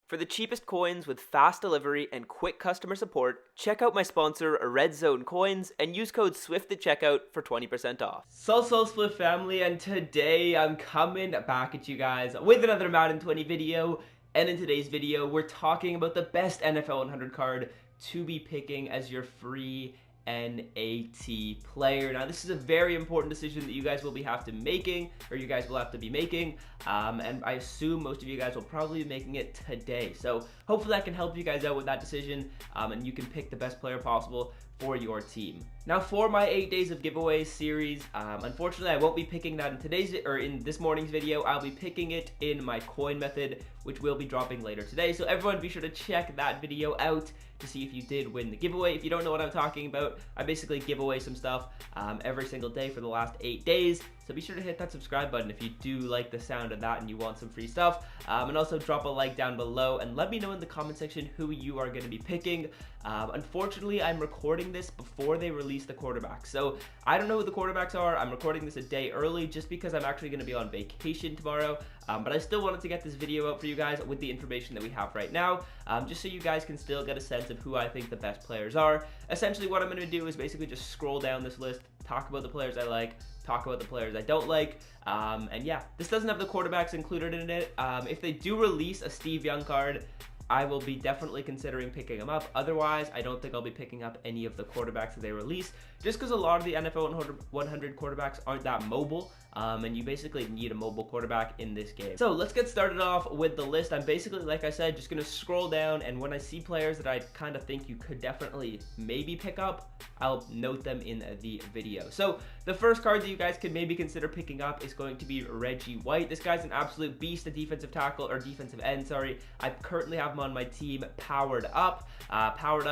For the cheapest coins with fast delivery and quick customer support, check out my sponsor, Red Zone Coins, and use code SWIFT at checkout for 20% off. So Split family, and today I'm coming back at you guys with another Madden 20 video. And in today's video, we're talking about the best NFL 100 card to be picking as your free NAT player. Now, this is a very important decision that you guys will be have to be making, and I assume most of you guys will probably be making it today. So hopefully that can help you guys out with that decision, and you can pick the best player possible for your team. Now, for my 8 days of giveaways series, unfortunately I won't be picking that in this morning's video. I'll be picking it in my coin method, which will be dropping later today. So everyone, be sure to check that video out to see if you did win the giveaway. If you don't know what I'm talking about, I basically give away some stuff every single day for the last 8 days. So be sure to hit that subscribe button if you do like the sound of that and you want some free stuff. And also drop a like down below and let me know in the comment section who you are going to be picking. Unfortunately, I'm recording this before they release the quarterbacks. So I don't know who the quarterbacks are. I'm recording this a day early just because I'm actually going to be on vacation tomorrow. But I still wanted to get this video out for you guys with the information that we have right now, just so you guys can still get a sense of who I think the best players are. Essentially, what I'm going to do is basically just scroll down this list, talk about the players I like, talk about the players I don't like, and yeah, this doesn't have the quarterbacks included in it. If they do release a Steve Young card, I will be definitely considering picking them up. Otherwise, I don't think I'll be picking up any of the quarterbacks that they release, just because a lot of the NFL 100 quarterbacks aren't that mobile, and you basically need a mobile quarterback in this game. So let's get started off with the list. I'm basically, like I said, just going to scroll down, and when I see players that I kind of think you could definitely maybe pick up, I'll note them in the video. So the first card that you guys could maybe consider picking up is going to be Reggie White. This guy's an absolute beast, a defensive end, sorry. I currently have him on my team powered up.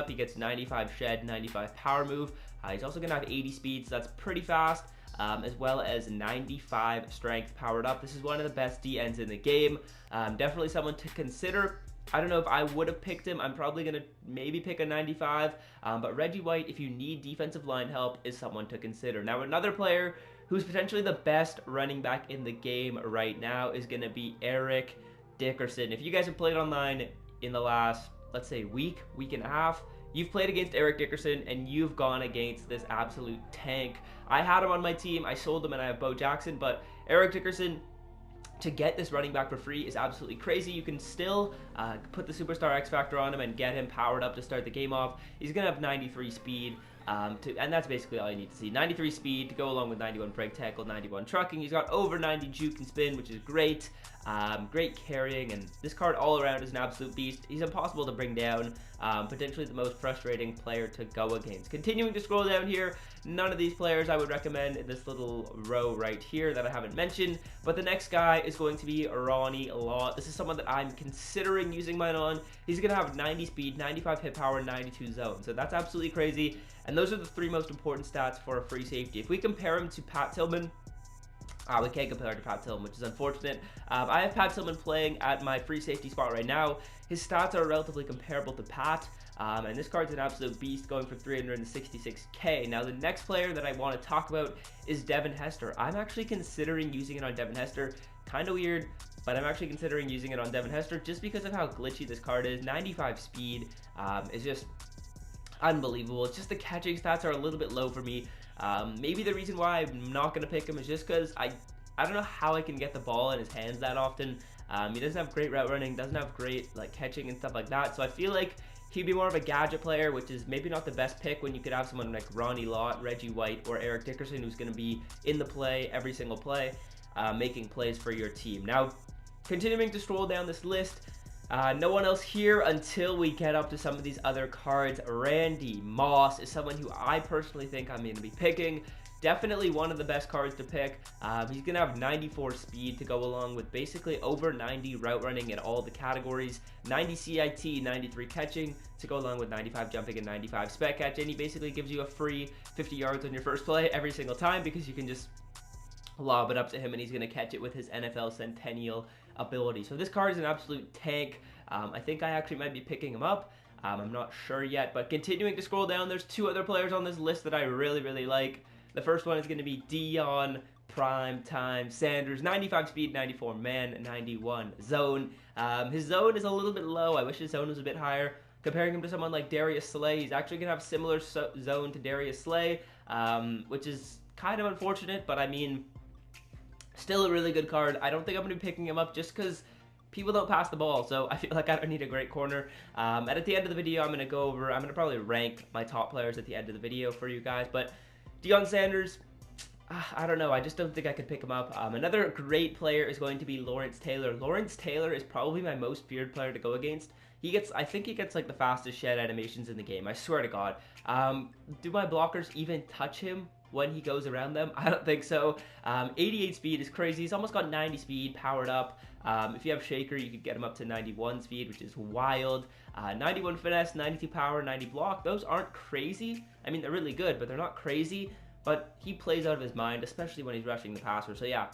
He gets 95 shed, 95 power move. He's also going to have 80 speed, so that's pretty fast, as well as 95 strength powered up. This is one of the best DNs in the game. Definitely someone to consider. I don't know if I would have picked him. I'm probably going to maybe pick a 95, but Reggie White, if you need defensive line help, is someone to consider. Now, another player who's potentially the best running back in the game right now is going to be Eric Dickerson. If you guys have played online in the last, let's say, week and a half, you've played against Eric Dickerson and you've gone against this absolute tank. I had him on my team, I sold him, and I have Bo Jackson, but Eric Dickerson, to get this running back for free is absolutely crazy. You can still put the Superstar X Factor on him and get him powered up to start the game off. He's going to have 93 speed, and that's basically all you need to see. 93 speed to go along with 91 break tackle, 91 trucking. He's got over 90 juke and spin, which is great. Great carrying, and this card all around is an absolute beast. He's impossible to bring down, potentially the most frustrating player to go against. Continuing to scroll down here, none of these players I would recommend in this little row right here that I haven't mentioned, but the next guy is going to be Ronnie Lott. This is someone that I'm considering using mine on. He's going to have 90 speed, 95 hit power, 92 zone, so that's absolutely crazy, and those are the three most important stats for a free safety. If we compare him to Pat Tillman, we can't compare to Pat Tillman, which is unfortunate. I have Pat Tillman playing at my free safety spot right now. His stats are relatively comparable to Pat, and this card's an absolute beast, going for 366k. Now, the next player that I want to talk about is Devin Hester. I'm actually considering using it on Devin Hester. Kind of weird, but I'm actually considering using it on Devin Hester just because of how glitchy this card is. 95 speed is just unbelievable. It's just the catching stats are a little bit low for me. Maybe the reason why I'm not going to pick him is just because I don't know how I can get the ball in his hands that often. He doesn't have great route running, doesn't have great catching and stuff like that, so I feel like he'd be more of a gadget player, which is maybe not the best pick when you could have someone like Ronnie Lott, Reggie White, or Eric Dickerson, who's going to be in the play every single play, making plays for your team. Now, continuing to scroll down this list, no one else here until we get up to some of these other cards. Randy Moss is someone who I personally think I'm going to be picking. Definitely one of the best cards to pick. He's going to have 94 speed to go along with basically over 90 route running in all the categories, 90 CIT, 93 catching to go along with 95 jumping and 95 spec catch, and he basically gives you a free 50 yards on your first play every single time because you can just lob it up to him and he's going to catch it with his NFL Centennial ability. So this card is an absolute tank. I think I actually might be picking him up. I'm not sure yet, but continuing to scroll down, there's two other players on this list that I really like. The first one is going to be Dion prime time Sanders, 95 speed, 94 man, 91 zone. His zone is a little bit low. I wish his zone was a bit higher. Comparing him to someone like Darius Slay, he's actually going to have similar zone to Darius Slay, which is kind of unfortunate, but I mean, still a really good card. I don't think I'm going to be picking him up just because people don't pass the ball, so I feel like I don't need a great corner. And at the end of the video, I'm going to probably rank my top players at the end of the video for you guys, but Deion Sanders, I don't know. I just don't think I could pick him up. Another great player is going to be Lawrence Taylor. Lawrence Taylor is probably my most feared player to go against. I think he gets like the fastest shed animations in the game. I swear to God. Do my blockers even touch him when he goes around them? I don't think so. 88 speed is crazy. He's almost got 90 speed powered up. If you have Shaker, you could get him up to 91 speed, which is wild. 91 finesse, 92 power, 90 block. Those aren't crazy. I mean, they're really good, but they're not crazy. But he plays out of his mind, especially when he's rushing the passer. So yeah,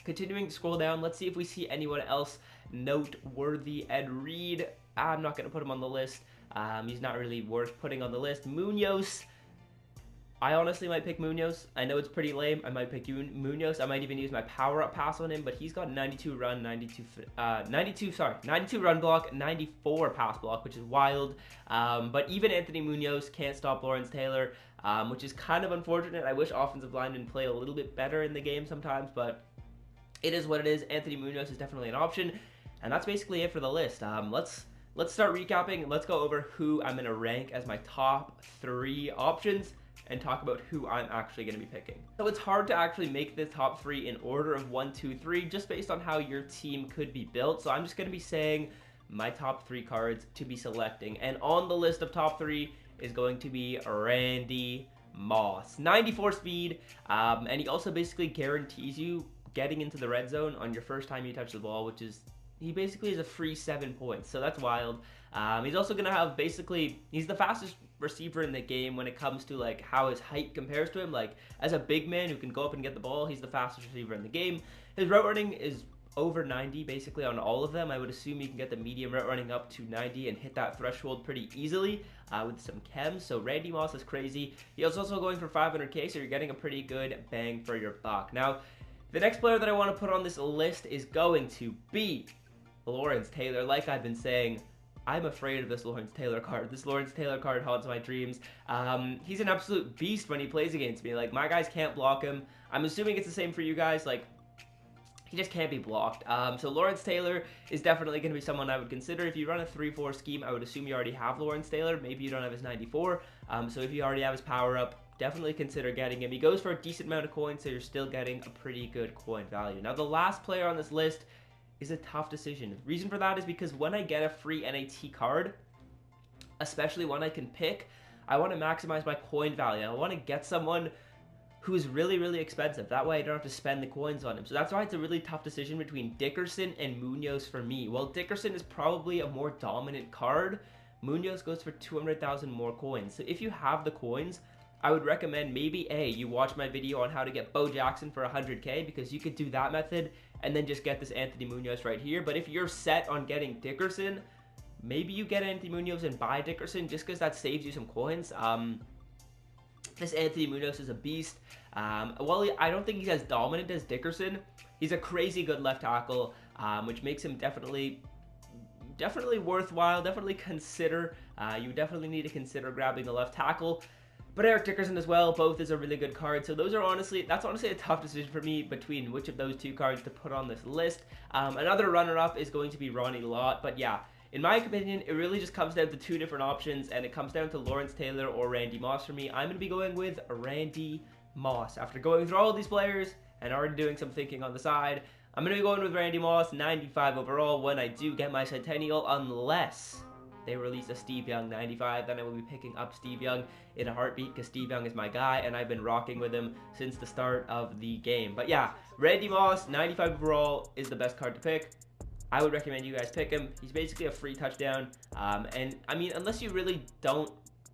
continuing to scroll down, let's see if we see anyone else noteworthy. Ed Reed, I'm not going to put him on the list. He's not really worth putting on the list. Munoz, I honestly might pick Munoz. I know it's pretty lame. I might pick Munoz. I might even use my power-up pass on him, but he's got 92 run, 92 run block, 94 pass block, which is wild. But even Anthony Munoz can't stop Lawrence Taylor, which is kind of unfortunate. I wish offensive linemen play a little bit better in the game sometimes, but it is what it is. Anthony Munoz is definitely an option, and that's basically it for the list. Let's start recapping. Let's go over who I'm going to rank as my top 3 options and talk about who I'm actually going to be picking. So it's hard to actually make the top 3 in order of 1, 2, 3, just based on how your team could be built. So I'm just going to be saying my top 3 cards to be selecting. And on the list of top 3 is going to be Randy Moss. 94 speed, and he also basically guarantees you getting into the red zone on your first time you touch the ball, which is, he basically is a free 7 points, so that's wild. He's also going to have he's the fastest receiver in the game when it comes to like how his height compares to him. Like as a big man who can go up and get the ball, he's the fastest receiver in the game. His route running is over 90 basically on all of them. I would assume you can get the medium route running up to 90 and hit that threshold pretty easily with some chems. So Randy Moss is crazy. He was also going for 500k, so you're getting a pretty good bang for your buck. Now, the next player that I want to put on this list is going to be Lawrence Taylor. Like I've been saying, I'm afraid of this Lawrence Taylor card. This Lawrence Taylor card haunts my dreams. He's an absolute beast when he plays against me. Like, my guys can't block him. I'm assuming it's the same for you guys. Like, he just can't be blocked. So Lawrence Taylor is definitely going to be someone I would consider. If you run a 3-4 scheme, I would assume you already have Lawrence Taylor. Maybe you don't have his 94. So if you already have his power up, definitely consider getting him. He goes for a decent amount of coins, so you're still getting a pretty good coin value. Now, the last player on this list is a tough decision. The reason for that is because when I get a free NAT card, especially one I can pick, I want to maximize my coin value. I want to get someone who is really, really expensive. That way I don't have to spend the coins on him. So that's why it's a really tough decision between Dickerson and Munoz for me. While Dickerson is probably a more dominant card, Munoz goes for 200,000 more coins. So if you have the coins, I would recommend maybe you watch my video on how to get Bo Jackson for 100k, because you could do that method and then just get this Anthony Munoz right here. But if you're set on getting Dickerson, maybe you get Anthony Munoz and buy Dickerson just because that saves you some coins. This Anthony Munoz is a beast. While I don't think he's as dominant as Dickerson, he's a crazy good left tackle, which makes him definitely worthwhile. Definitely consider. You definitely need to consider grabbing the left tackle. But Eric Dickerson as well, both is a really good card. So that's honestly a tough decision for me between which of those 2 cards to put on this list. Another runner-up is going to be Ronnie Lott. But yeah, in my opinion, it really just comes down to 2 different options, and it comes down to Lawrence Taylor or Randy Moss for me. I'm going to be going with Randy Moss. After going through all of these players and already doing some thinking on the side, I'm going to be going with Randy Moss, 95 overall, when I do get my Centennial, unless they release a Steve Young 95, then I will be picking up Steve Young in a heartbeat, because Steve Young is my guy, and I've been rocking with him since the start of the game. But yeah, Randy Moss, 95 overall, is the best card to pick. I would recommend you guys pick him. He's basically a free touchdown. And I mean, unless you really don't,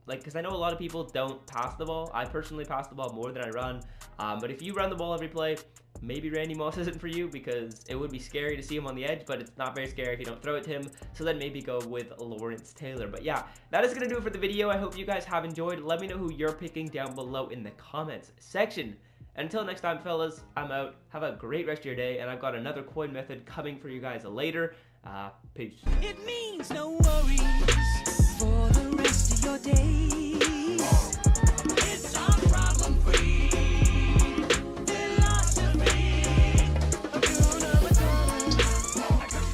like, because I know a lot of people don't pass the ball. I personally pass the ball more than I run. But if you run the ball every play, maybe Randy Moss isn't for you, because it would be scary to see him on the edge, but it's not very scary if you don't throw it to him. So then maybe go with Lawrence Taylor. But yeah, that is going to do it for the video. I hope you guys have enjoyed. Let me know who you're picking down below in the comments section. Until next time, fellas, I'm out. Have a great rest of your day, and I've got another coin method coming for you guys later. Peace. It means no worries for the rest of your day.